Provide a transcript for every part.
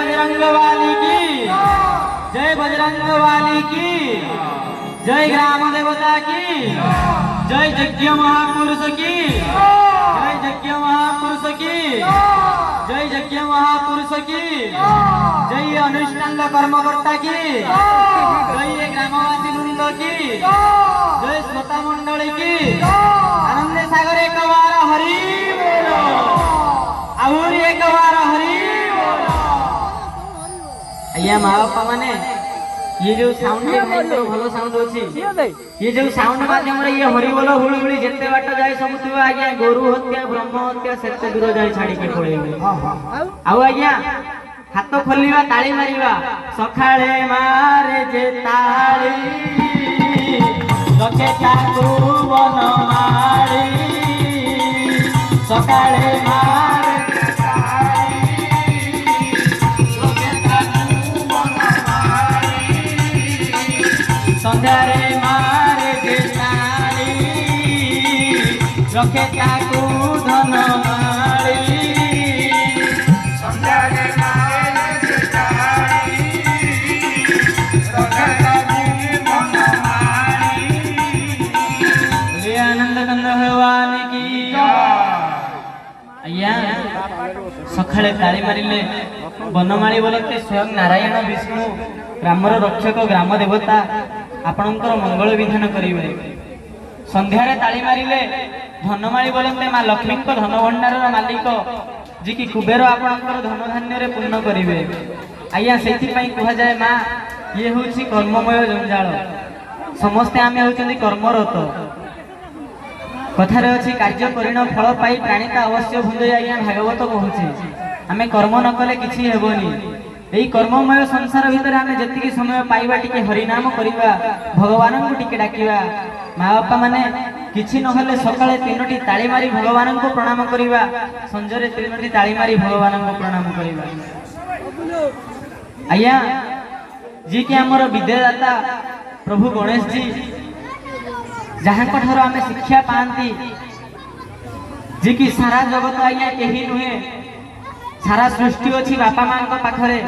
बजरंग वाली की, जय बजरंग वाली की, जय ग्राम देवता की, जय यज्ञ महापुरुष की, जय यज्ञ महापुरुष की, जय यज्ञ महापुरुष की, जय अनुष्ठान कर्मकर्ता की, जय ग्रामवासी वृंद की, जय श्रोता मंडली की। आनंद सागर एक बार हरि बोलो, आहुरी एक बार हरि बोलो। आज्ञा माँ बापा माने ये जो साउंड भल साउंड अच्छी, ये जो साउंड माध्यम ये हरि बोल हुड़ी जिते बाट जाए सब थी आज्ञा गोरु हत्या ब्रह्म हत्या से दूर जाए छाड़ी पड़े आज्ञा हाथ खोलवा ताली मारिबा सखाळे मारे जे ताली लखे ताकू बन मारी सखाळे मारे जे ताली लखे ताकू बन मारी संध्यारे मारे जे ताली लखे ताकू धन मारी संध्यारे भगवान की। आज्ञा सखाळे ताली मारिले बनमाली बोलते स्वयं नारायण विष्णु ग्रामर रक्षक ग्राम देवता आपणकर मंगल विधान करेंगे। संध्यारे ताली मारिले धनमाली बोलते माँ लक्ष्मी धन भंडार मालिक जी की कुबेर आपणकर धन धान्य पूर्ण करेंगे। आज्ञा से कह जाए माँ ये हूँ कर्ममय जंजाल समस्ते आम होती कर्मरत कथार अच्छी कार्य करिण फल पाई प्राणीता अवश्य भुंजे। आज्ञा भागवत कहूँ आम कर्म न कले किसी हेबनी यही कर्ममय संसार भितर आम जी समय पाइबा टिके हरिनाम करवा भगवान को टिके डाकिबा माँ बापा माने किछि नहले सकाळे 3टी ताली मारी भगवान को प्रणाम करवा संजरे 3टी ताली मारी भगवान को प्रणाम करवा। आज्ञा जी कि आमर विद्यादाता प्रभु गणेश जी जहाँ ठार आम शिक्षा पाती जी कि सारा जगत आज्ञा कहीं नुहे सारा सृष्टि अच्छी बापा माँ पाखरे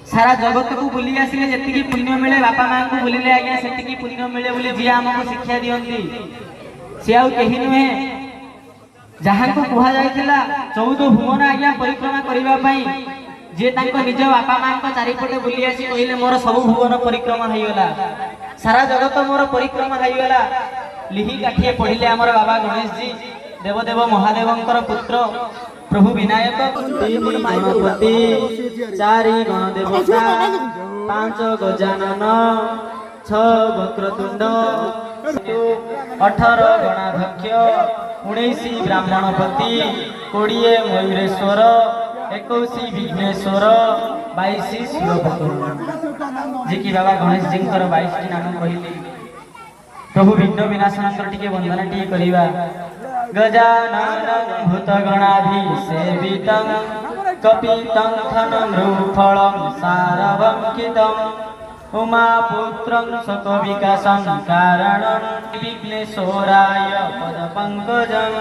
सारा जगत को बुली आसिले जी पुण्य मिले बापा माँ को बुलिले आज्ञा से पुण्य मिले बोली जी आमको शिक्षा दियंती सी आउ कहीं नुहे जहाँ को कह जाइथिला 14 भुवन आज्ञा परिक्रमा करने जे निज बापा माँ चारिपटे बुली आसी कहले मोर सब भुवन परिक्रमा होगला सारा जगत मोर परिक्रमा होगला। लिहि काठिए पढ़िले आमर बाबा गणेश जी देवदेव महादेवंकर पुत्र प्रभु विनायक 3 गणपति 4 गणदेवता 5 गजानन 6 वक्रतुंड 18 गणाध्यक्ष 19 ब्राह्मणपति 20 मयूरेश्वर 21 विघ्नेश्वर 22 शिवभक्त जी की बाबा गणेश जी 22 नाम कहली। प्रभु विघ्न विनाशनाकर टिके वंदना टिके करिवा गजानन भूतगणाधीसेवितं कपितं खननृफलं सारवंकितं उमापुत्रं सकविकासं कारणं विघ्नेश्वराय पदपङ्कजं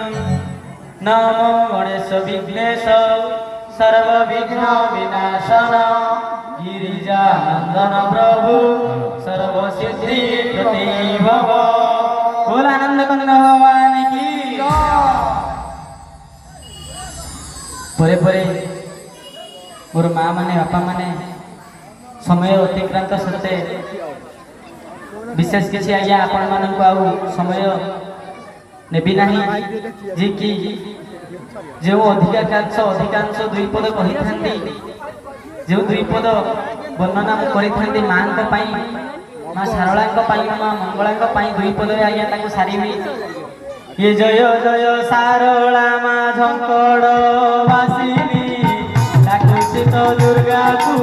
नमो गणेश विघ्नेश सर्वविघ्न विनाशन गिरिजानंदन प्रभु सर्वसिद्धि प्रतिभव बोल आनंद कंद भगवान की। परे परे मोर माँ माने बापा माने समय अतिक्रांत सत्ते विशेष किसी आज्ञा आपण मानक आउ समय नेबी नाही जी की जो अधिकांश द्विपद कही था जो द्विपद वर्णना करी माँ माँ सारला माँ मंगला द्विपद आज्ञा सारी ये जय जय सारला माँ झंकड़ बासिनी डाकुची तो दुर्गा को